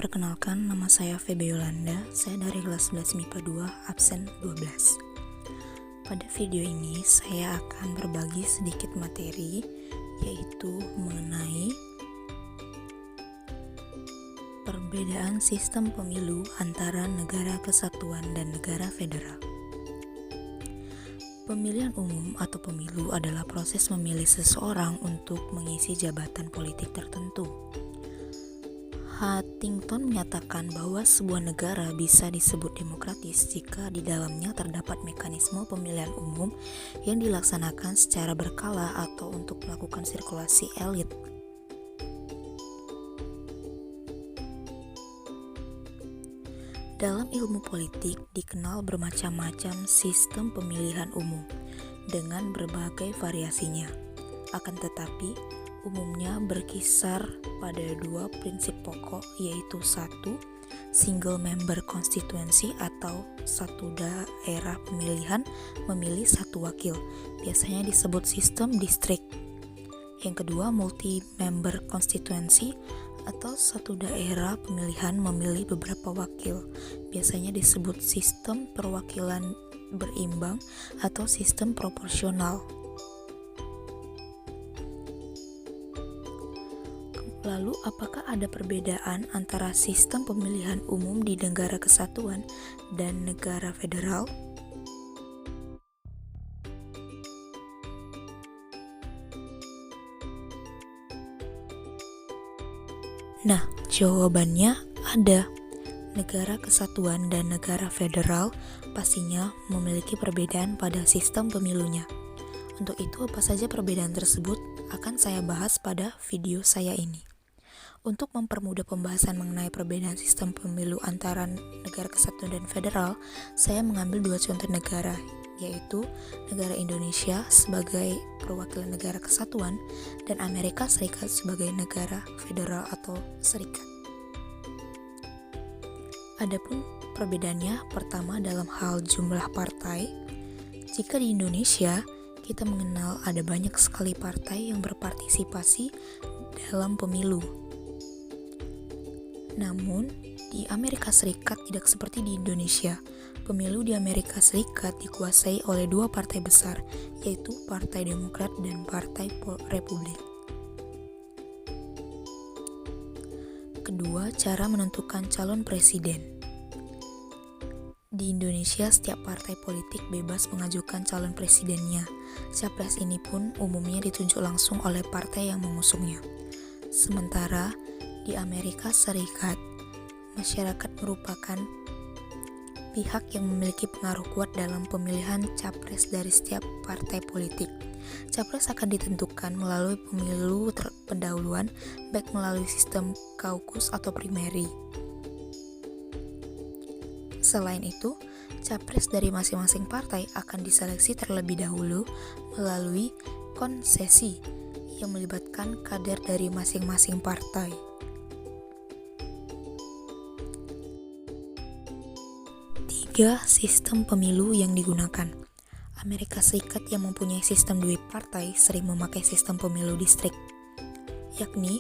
Perkenalkan, nama saya Febe Yolanda. Saya dari kelas 11 MIPA 2, absen 12. Pada video ini, saya akan berbagi sedikit materi, yaitu mengenai perbedaan sistem pemilu antara negara kesatuan dan negara federal. Pemilihan umum atau pemilu adalah proses memilih seseorang untuk mengisi jabatan politik tertentu. Huntington menyatakan bahwa sebuah negara bisa disebut demokratis jika di dalamnya terdapat mekanisme pemilihan umum yang dilaksanakan secara berkala atau untuk melakukan sirkulasi elit. Dalam ilmu politik dikenal bermacam-macam sistem pemilihan umum dengan berbagai variasinya. Akan tetapi, umumnya berkisar pada dua prinsip pokok, yaitu satu, single member constituency atau satu daerah pemilihan memilih satu wakil, biasanya disebut sistem distrik. Yang kedua, multi-member constituency atau satu daerah pemilihan memilih beberapa wakil, biasanya disebut sistem perwakilan berimbang atau sistem proporsional. Lalu, apakah ada perbedaan antara sistem pemilihan umum di negara kesatuan dan negara federal? Nah, jawabannya ada. Negara kesatuan dan negara federal pastinya memiliki perbedaan pada sistem pemilunya. Untuk itu, apa saja perbedaan tersebut akan saya bahas pada video saya ini. Untuk mempermudah pembahasan mengenai perbedaan sistem pemilu antara negara kesatuan dan federal, saya mengambil dua contoh negara, yaitu negara Indonesia sebagai perwakilan negara kesatuan dan Amerika Serikat sebagai negara federal atau serikat. Adapun perbedaannya, pertama dalam hal jumlah partai. Jika di Indonesia, kita mengenal ada banyak sekali partai yang berpartisipasi dalam pemilu. Namun, di Amerika Serikat tidak seperti di Indonesia. Pemilu di Amerika Serikat dikuasai oleh dua partai besar, yaitu Partai Demokrat dan Partai Republik. Kedua, cara menentukan calon presiden. Di Indonesia, setiap partai politik bebas mengajukan calon presidennya. Capres ini pun umumnya ditunjuk langsung oleh partai yang mengusungnya. Sementara di Amerika Serikat, masyarakat merupakan pihak yang memiliki pengaruh kuat dalam pemilihan capres dari setiap partai politik. Capres akan ditentukan melalui pemilu pendahuluan, baik melalui sistem kaukus atau primary. Selain itu, capres dari masing-masing partai akan diseleksi terlebih dahulu melalui konsesi yang melibatkan kader dari masing-masing partai. Tiga, sistem pemilu yang digunakan. Amerika Serikat yang mempunyai sistem dua partai sering memakai sistem pemilu distrik, yakni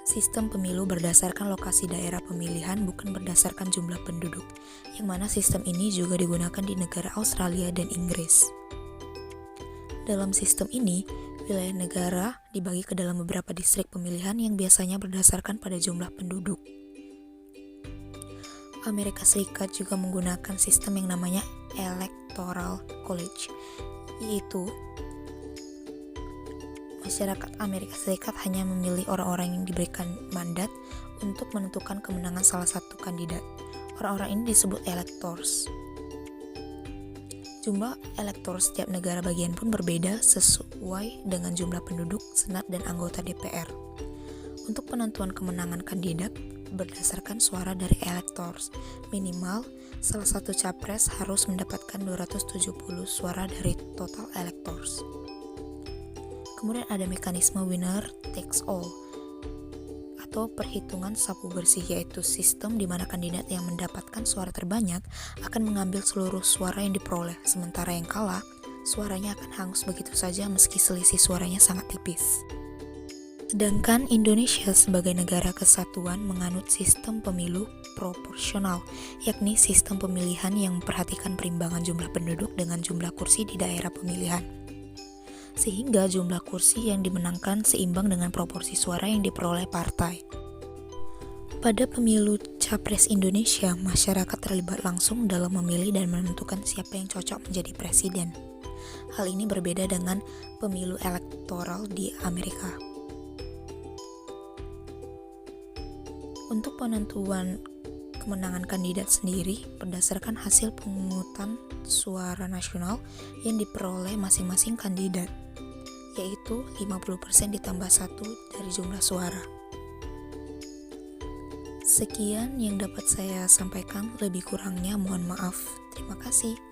sistem pemilu berdasarkan lokasi daerah pemilihan bukan berdasarkan jumlah penduduk, yang mana sistem ini juga digunakan di negara Australia dan Inggris. Dalam sistem ini, wilayah negara dibagi ke dalam beberapa distrik pemilihan yang biasanya berdasarkan pada jumlah penduduk. Amerika Serikat juga menggunakan sistem yang namanya Electoral College, yaitu masyarakat Amerika Serikat hanya memilih orang-orang yang diberikan mandat untuk menentukan kemenangan salah satu kandidat. Orang-orang ini disebut electors. Jumlah elektor setiap negara bagian pun berbeda sesuai dengan jumlah penduduk, senat, dan anggota DPR. Untuk penentuan kemenangan kandidat berdasarkan suara dari electors, minimal salah satu capres harus mendapatkan 270 suara dari total electors. Kemudian ada mekanisme winner takes all atau perhitungan sapu bersih, yaitu sistem di mana kandidat yang mendapatkan suara terbanyak akan mengambil seluruh suara yang diperoleh, sementara yang kalah suaranya akan hangus begitu saja meski selisih suaranya sangat tipis. Sedangkan Indonesia sebagai negara kesatuan menganut sistem pemilu proporsional, yakni sistem pemilihan yang memperhatikan perimbangan jumlah penduduk dengan jumlah kursi di daerah pemilihan. Sehingga jumlah kursi yang dimenangkan seimbang dengan proporsi suara yang diperoleh partai. Pada pemilu Capres Indonesia, masyarakat terlibat langsung dalam memilih dan menentukan siapa yang cocok menjadi presiden. Hal ini berbeda dengan pemilu elektoral di Amerika. Untuk penentuan kemenangan kandidat sendiri berdasarkan hasil pemungutan suara nasional yang diperoleh masing-masing kandidat, yaitu 50% ditambah 1 dari jumlah suara. Sekian yang dapat saya sampaikan, lebih kurangnya mohon maaf. Terima kasih.